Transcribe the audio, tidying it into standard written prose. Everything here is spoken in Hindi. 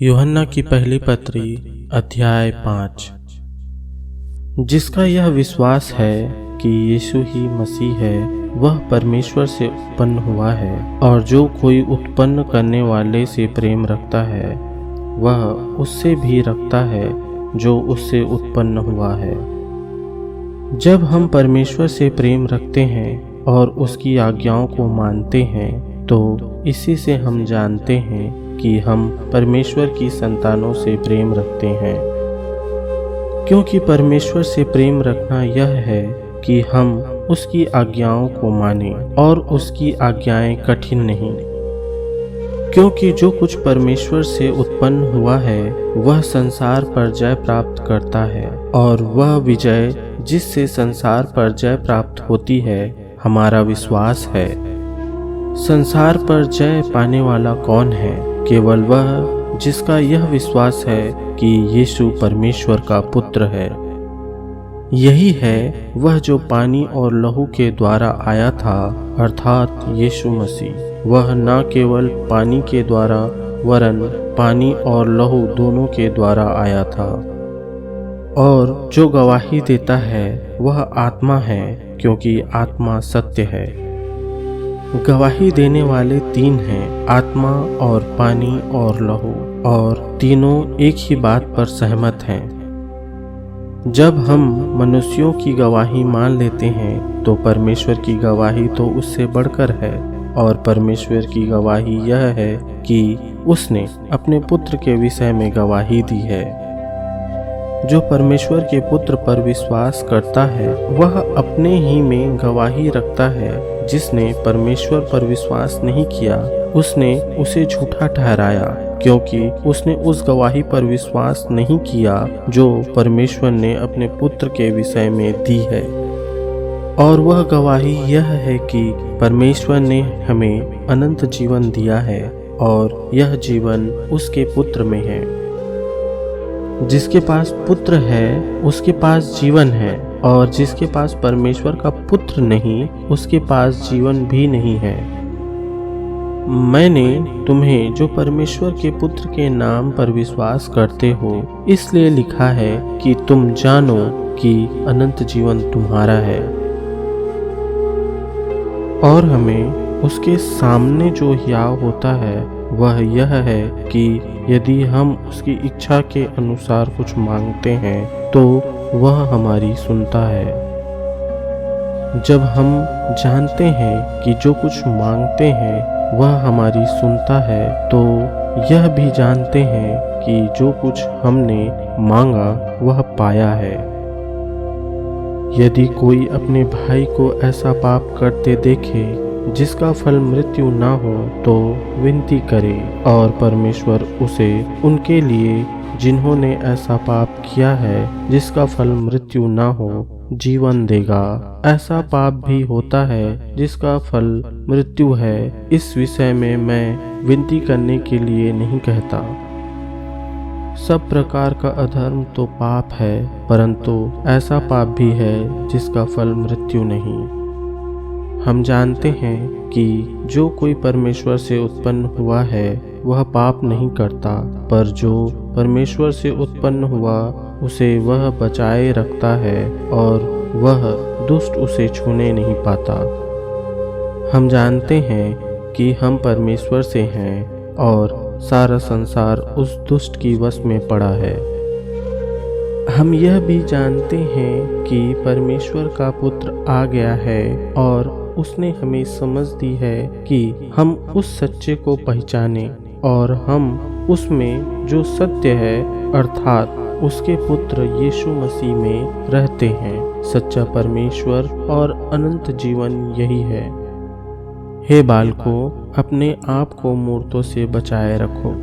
यूहन्ना की पहली पत्री अध्याय 5। जिसका यह विश्वास है कि यीशु ही मसीह है, वह परमेश्वर से उत्पन्न हुआ है, और जो कोई उत्पन्न करने वाले से प्रेम रखता है वह उससे भी रखता है जो उससे उत्पन्न हुआ है। जब हम परमेश्वर से प्रेम रखते हैं और उसकी आज्ञाओं को मानते हैं तो इसी से हम जानते हैं कि हम परमेश्वर की संतानों से प्रेम रखते हैं, क्योंकि परमेश्वर से प्रेम रखना यह है कि हम उसकी आज्ञाओं को मानें, और उसकी आज्ञाएं कठिन नहीं, क्योंकि जो कुछ परमेश्वर से उत्पन्न हुआ है वह संसार पर जय प्राप्त करता है, और वह विजय जिससे संसार पर जय प्राप्त होती है हमारा विश्वास है। संसार पर जय पाने वाला कौन है? केवल वह जिसका यह विश्वास है कि यीशु परमेश्वर का पुत्र है। यही है वह जो पानी और लहू के द्वारा आया था, अर्थात यीशु मसीह। वह न केवल पानी के द्वारा वरन पानी और लहू दोनों के द्वारा आया था। और जो गवाही देता है वह आत्मा है, क्योंकि आत्मा सत्य है। गवाही देने वाले तीन हैं, आत्मा और पानी और लहू, और तीनों एक ही बात पर सहमत हैं। जब हम मनुष्यों की गवाही मान लेते हैं तो परमेश्वर की गवाही तो उससे बढ़कर है, और परमेश्वर की गवाही यह है कि उसने अपने पुत्र के विषय में गवाही दी है। जो परमेश्वर के पुत्र पर विश्वास करता है वह अपने ही में गवाही रखता है। जिसने परमेश्वर पर विश्वास नहीं किया उसने उसे झूठा ठहराया, क्योंकि उसने उस गवाही पर विश्वास नहीं किया जो परमेश्वर ने अपने पुत्र के विषय में दी है। और वह गवाही यह है कि परमेश्वर ने हमें अनंत जीवन दिया है, और यह जीवन उसके पुत्र में है। जिसके पास पुत्र है उसके पास जीवन है, और जिसके पास परमेश्वर का पुत्र नहीं उसके पास जीवन भी नहीं है। मैंने तुम्हें जो परमेश्वर के पुत्र के नाम पर विश्वास करते हो इसलिए लिखा है कि तुम जानो कि अनंत जीवन तुम्हारा है। और हमें उसके सामने जो हियाव होता है वह यह है कि यदि हम उसकी इच्छा के अनुसार कुछ मांगते हैं तो वह हमारी सुनता है। जब हम जानते हैं कि जो कुछ मांगते हैं वह हमारी सुनता है तो यह भी जानते हैं कि जो कुछ हमने मांगा वह पाया है। यदि कोई अपने भाई को ऐसा पाप करते देखे जिसका फल मृत्यु न हो तो विनती करे, और परमेश्वर उसे उनके लिए जिन्होंने ऐसा पाप किया है जिसका फल मृत्यु न हो जीवन देगा। ऐसा पाप भी होता है जिसका फल मृत्यु है। इस विषय में मैं विनती करने के लिए नहीं कहता। सब प्रकार का अधर्म तो पाप है, परंतु ऐसा पाप भी है जिसका फल मृत्यु नहीं। हम जानते हैं कि जो कोई परमेश्वर से उत्पन्न हुआ है वह पाप नहीं करता, पर जो परमेश्वर से उत्पन्न हुआ उसे वह बचाए रखता है, और वह दुष्ट उसे छूने नहीं पाता। हम जानते हैं कि हम परमेश्वर से हैं, और सारा संसार उस दुष्ट की वश में पड़ा है। हम यह भी जानते हैं कि परमेश्वर का पुत्र आ गया है, और उसने हमें समझ दी है कि हम उस सच्चे को पहचाने, और हम उसमें जो सत्य है अर्थात उसके पुत्र यीशु मसीह में रहते हैं। सच्चा परमेश्वर और अनंत जीवन यही है। हे बालकों, अपने आप को मूर्तों से बचाए रखो।